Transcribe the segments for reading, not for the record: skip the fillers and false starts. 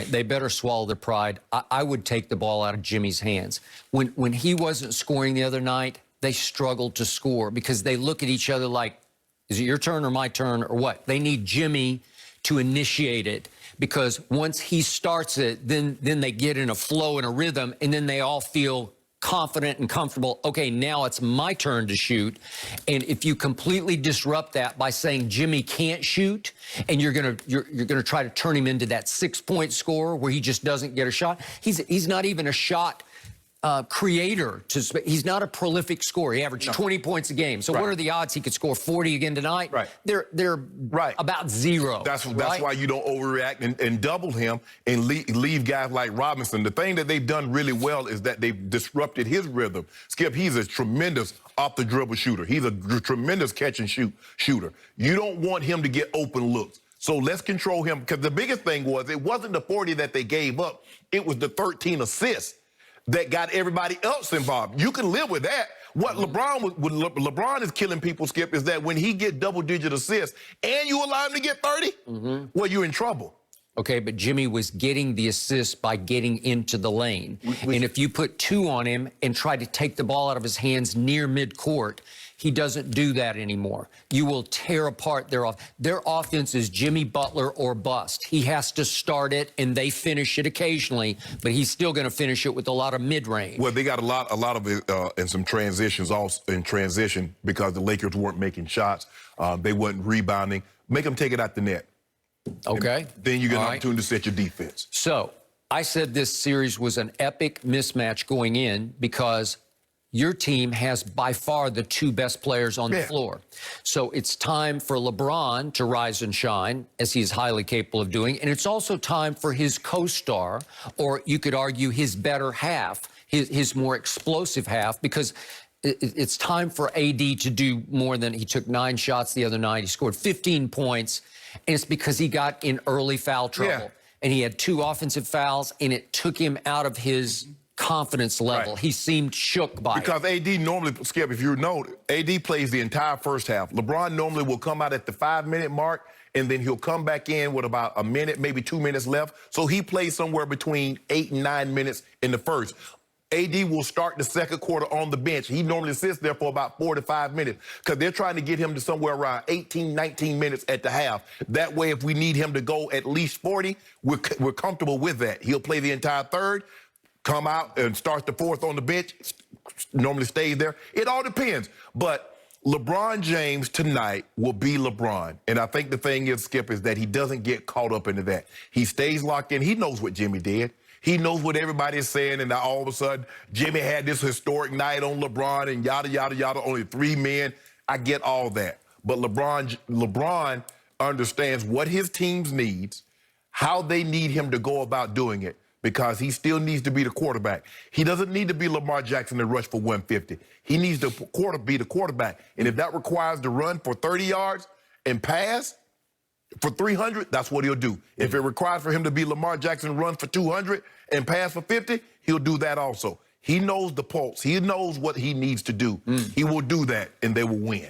They better swallow their pride. I would take the ball out of Jimmy's hands. When he wasn't scoring the other night, they struggled to score because they look at each other like, is it your turn or my turn or what? They need Jimmy to initiate it because once he starts it, then they get in a flow and a rhythm, and then they all feel confident and comfortable. Okay, now it's my turn to shoot. And if you completely disrupt that by saying Jimmy can't shoot, and you're gonna try to turn him into that 6-point scorer where he just doesn't get a shot, he's not even a shot creator. He's not a prolific scorer. He averaged 20 points a game. So what are the odds he could score 40 again tonight? They're about zero. That's why you don't overreact and double him and leave guys like Robinson. The thing that they've done really well is that they've disrupted his rhythm. Skip, he's a tremendous off-the-dribble shooter. He's a tremendous catch-and-shoot shooter. You don't want him to get open looks. So let's control him, because the biggest thing was it wasn't the 40 that they gave up. It was the 13 assists that got everybody else involved. You can live with that. What LeBron is killing people, Skip, is that when he get double-digit assists and you allow him to get 30, well, you're in trouble. Okay, but Jimmy was getting the assist by getting into the lane. And if you put 2 on him and try to take the ball out of his hands near midcourt, he doesn't do that anymore. You will tear apart their offense. Their offense is Jimmy Butler or bust. He has to start it, and they finish it occasionally, but he's still going to finish it with a lot of mid-range. Well, they got a lot of it in some transitions also in transition because the Lakers weren't making shots. They weren't rebounding. Make them take it out the net. Okay. And then you get an opportunity to set your defense. So I said this series was an epic mismatch going in because your team has by far the 2 best players on the floor. So it's time for LeBron to rise and shine, as he is highly capable of doing. And it's also time for his co-star, or you could argue his better half, his more explosive half, because it's time for AD to do more than he took 9 shots the other night. He scored 15 points, and it's because he got in early foul trouble. And he had 2 offensive fouls, and it took him out of his confidence level. He seemed shook by it. Because AD normally, Skip, if you know, AD plays the entire first half. LeBron normally will come out at the 5-minute mark, and then he'll come back in with about a minute, maybe 2 minutes left. So he plays somewhere between 8 and 9 minutes in the first. AD will start the second quarter on the bench. He normally sits there for about 4 to 5 minutes because they're trying to get him to somewhere around 18, 19 minutes at the half. That way, if we need him to go at least 40, we're comfortable with that. He'll play the entire third, come out and start the fourth on the bench, normally stays there. It all depends. But LeBron James tonight will be LeBron. And I think the thing is, Skip, is that he doesn't get caught up into that. He stays locked in. He knows what Jimmy did. He knows what everybody is saying, and now all of a sudden, Jimmy had this historic night on LeBron and yada, yada, yada, only 3 men. I get all that. But LeBron understands what his teams needs, how they need him to go about doing it, because he still needs to be the quarterback. He doesn't need to be Lamar Jackson and rush for 150. He needs to be the quarterback. And if that requires to run for 30 yards and pass for 300, that's what he'll do. If it requires for him to be Lamar Jackson and run for 200 and pass for 50, he'll do that also. He knows the pulse. He knows what he needs to do. He will do that, and they will win.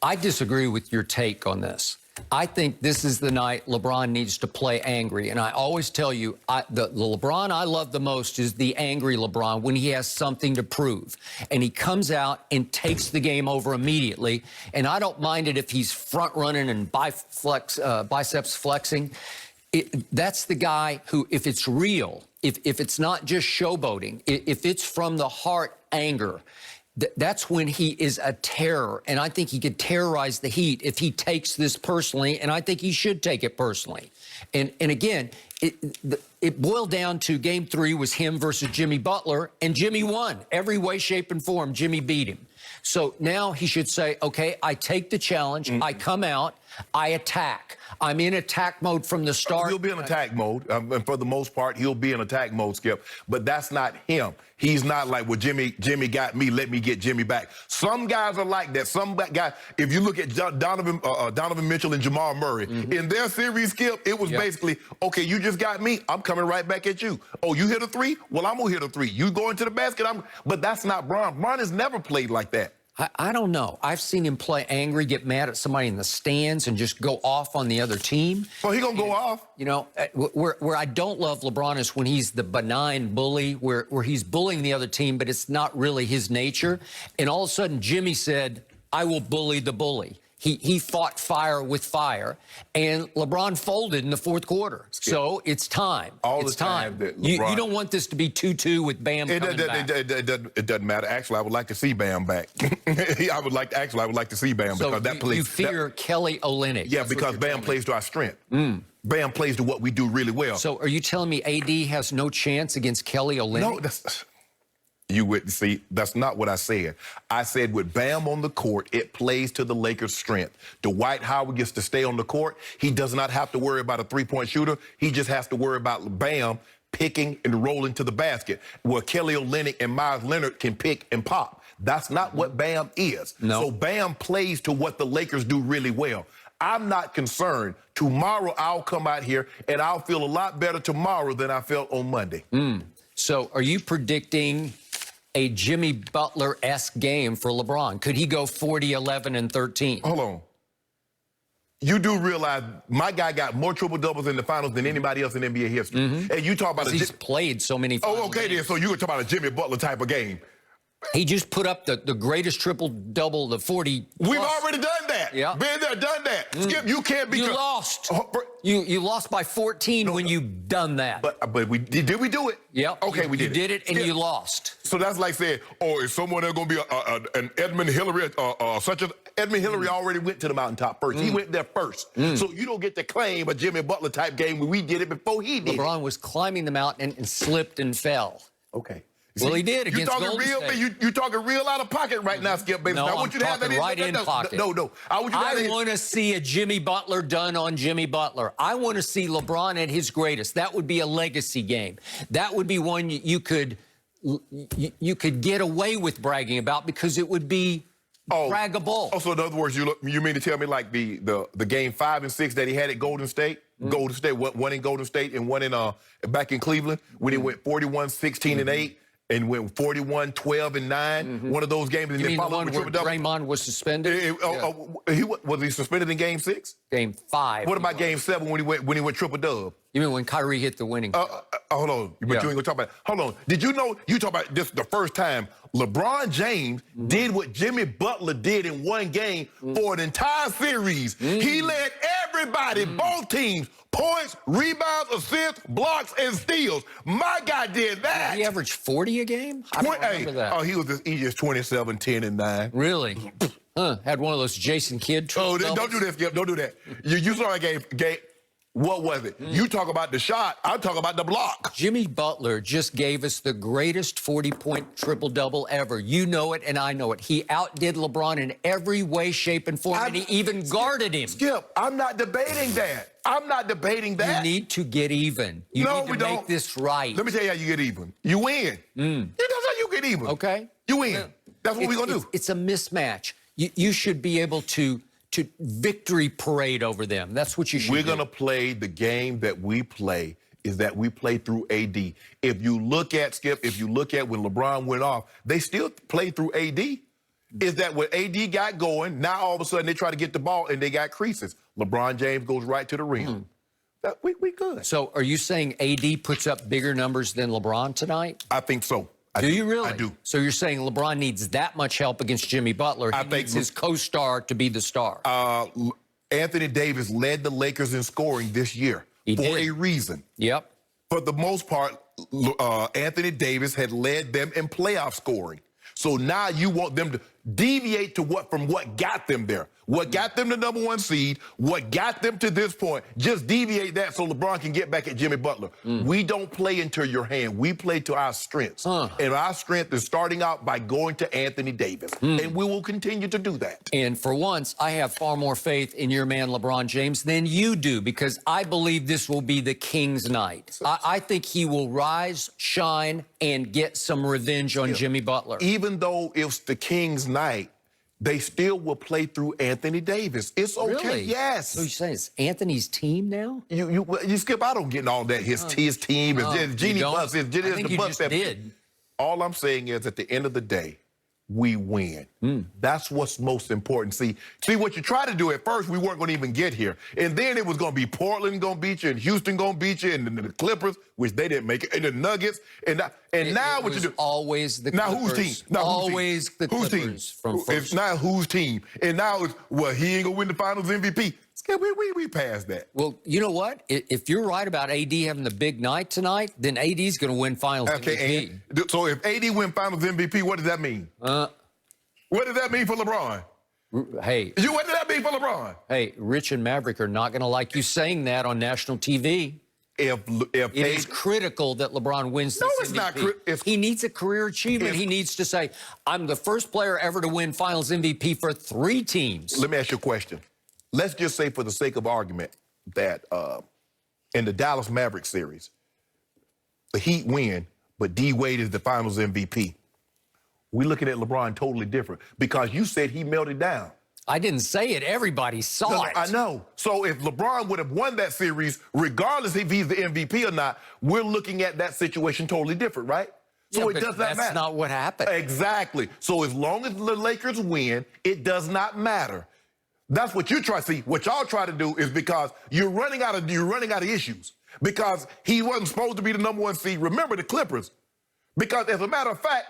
I disagree with your take on this. I think this is the night LeBron needs to play angry. And I always tell you, the LeBron I love the most is the angry LeBron when he has something to prove. And he comes out and takes the game over immediately. And I don't mind it if he's front running and biceps flexing. That's the guy who, if it's real, if it's not just showboating, if it's from the heart anger, that's when he is a terror. And I think he could terrorize the Heat if he takes this personally, and I think he should take it personally. And again, it boiled down to Game 3 was him versus Jimmy Butler, and Jimmy won. Every way, shape, and form, Jimmy beat him. So now he should say, okay, I take the challenge, I come out, I attack. I'm in attack mode from the start. He'll be in attack mode, and for the most part, he'll be in attack mode, Skip. But that's not him. He's not like, well, Jimmy got me, let me get Jimmy back. Some guys are like that. Some guys, if you look at Donovan Mitchell and Jamal Murray, in their series, Skip, it was basically, okay, you just got me, I'm coming right back at you. Oh, you hit a 3? Well, I'm going to hit a 3. You go into the basket, but that's not Bron. Bron has never played like that. I don't know. I've seen him play angry, get mad at somebody in the stands, and just go off on the other team. Well, he gonna go off. You know, where I don't love LeBron is when he's the benign bully, where he's bullying the other team, but it's not really his nature. And all of a sudden, Jimmy said, "I will bully the bully." He fought fire with fire, and LeBron folded in the fourth quarter. So it's time. All it's the time. That LeBron, you don't want this to be 2-2 with Bam coming back. It doesn't matter. Actually, I would like to see Bam back. I would like to see Bam so because that plays. You fear Kelly Olynyk. Yeah, because Bam plays to our strength. Bam plays to what we do really well. So are you telling me AD has no chance against Kelly Olynyk? No, you wouldn't see. That's not what I said. I said with Bam on the court, it plays to the Lakers' strength. Dwight Howard gets to stay on the court. He does not have to worry about a three-point shooter. He just has to worry about Bam picking and rolling to the basket, where Kelly Olynyk and Myles Leonard can pick and pop. That's not what Bam is. No. So Bam plays to what the Lakers do really well. I'm not concerned. Tomorrow I'll come out here and I'll feel a lot better tomorrow than I felt on Monday. So are you predicting a Jimmy Butler-esque game for LeBron? Could he go 40, 11, and 13? Hold on. You do realize my guy got more triple-doubles in the finals than anybody else in NBA history. And you talk about he's played so many finals. Oh, okay, then. So you were talking about a Jimmy Butler type of game. He just put up the greatest triple-double, the 40. We've already done that. Yeah. Been there, done that. Skip, you can't be. You lost. You lost by 14 when you done that. But we did we do it? Yep. Okay, we did it. You did it, and you lost. So that's like saying, oh, is someone there going to be an Edmund Hillary, such as Edmund Hillary already went to the mountaintop first. He went there first. So you don't get to claim a Jimmy Butler type game when we did it before he did. LeBron was climbing the mountain and slipped and fell. Okay. Well, he did against Golden State. You talking real out of pocket right now, Skip, baby. No, I want you to have that right in pocket. No. I want to see a Jimmy Butler done on Jimmy Butler. I want to see LeBron at his greatest. That would be a legacy game. That would be one you could get away with bragging about because it would be braggable. Oh, so in other words, you mean to tell me like the game 5 and 6 that he had at Golden State? Golden State, one in Golden State and one in back in Cleveland when he went 41, 16, and 8. And went 41, 12, and 9. One of those games. And you mean the one where Draymond was suspended? Was he suspended in Game 6? Game 5. What about Game 7 when he went triple-dub? You mean when Kyrie hit the winning shot? Hold on. But you ain't going to talk about it. Hold on. Did you know, you talk about this the first time, LeBron James did what Jimmy Butler did in one game for an entire series. He led everybody, both teams, points, rebounds, assists, blocks, and steals. My guy did that. Did he averaged 40 a game? I don't remember that. Oh, he just 27, 10, and 9. Really? Had one of those Jason Kidd triple doubles. Don't do that, Skip. Don't do that. You saw that game. What was it? You talk about the shot. I'm talking about the block. Jimmy Butler just gave us the greatest 40-point triple-double ever. You know it, and I know it. He outdid LeBron in every way, shape, and form, and he even guarded him. Skip, I'm not debating that. I'm not debating that. You need to get even. You need to make this right. Let me tell you how you get even. You win. That's how you get even. Okay. You win. That's what we're going to do. It's a mismatch. You should be able to victory parade over them. That's what you should do. We're going to play the game that we play is that we play through AD. If you look at, Skip, when LeBron went off, they still play through AD. Is that when AD got going, now all of a sudden they try to get the ball and they got creases. LeBron James goes right to the rim. We good. So are you saying AD puts up bigger numbers than LeBron tonight? I think so. Do you really? I do. So you're saying LeBron needs that much help against Jimmy Butler. He needs his co-star to be the star. Anthony Davis led the Lakers in scoring this year for a reason. Yep. For the most part, Anthony Davis had led them in playoff scoring. So now you want them to deviate from what got them there. What got them the #1 seed, what got them to this point, just deviate that so LeBron can get back at Jimmy Butler. We don't play into your hand. We play to our strengths. And our strength is starting out by going to Anthony Davis. And we will continue to do that. And for once, I have far more faith in your man LeBron James than you do because I believe this will be the King's night. I think he will rise, shine, and get some revenge on Jimmy Butler. Even though it's the King's night, they still will play through Anthony Davis. It's okay. Really? Yes. So you're saying it's Anthony's team now? You Skip, I don't get all that. His team is Genie Bus. I think you just did. All I'm saying is at the end of the day, we win. That's what's most important. See what you try to do at first, we weren't going to even get here. And then it was going to be Portland going to beat you, and Houston going to beat you, and the Clippers, which they didn't make it, and the Nuggets. And now what you do? Always the Clippers. Now whose team? Now always the whose Clippers team? from first. It's not whose team. And now it's, well, he ain't going to win the finals MVP. We passed that. Well, you know what? If you're right about AD having the big night tonight, then AD's going to win finals MVP. And so if AD win finals MVP, what does that mean? What does that mean for LeBron? Hey. What does that mean for LeBron? Hey, Rich and Maverick are not going to like you saying that on national TV. It is critical that LeBron wins this MVP. It's not critical. He needs a career achievement. He needs to say, I'm the first player ever to win finals MVP for 3 teams. Let me ask you a question. Let's just say, for the sake of argument, that in the Dallas Mavericks series, the Heat win, but D Wade is the finals MVP. We're looking at LeBron totally different because you said he melted down. I didn't say it. Everybody saw it. I know. So if LeBron would have won that series, regardless if he's the MVP or not, we're looking at that situation totally different, right? So yeah, it does not matter. That's not what happened. Exactly. So as long as the Lakers win, it does not matter. That's what you try to see. What y'all try to do is because you're running out of issues. Because he wasn't supposed to be the #1 seed. Remember the Clippers. Because as a matter of fact,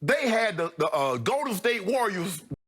they had the Golden State Warriors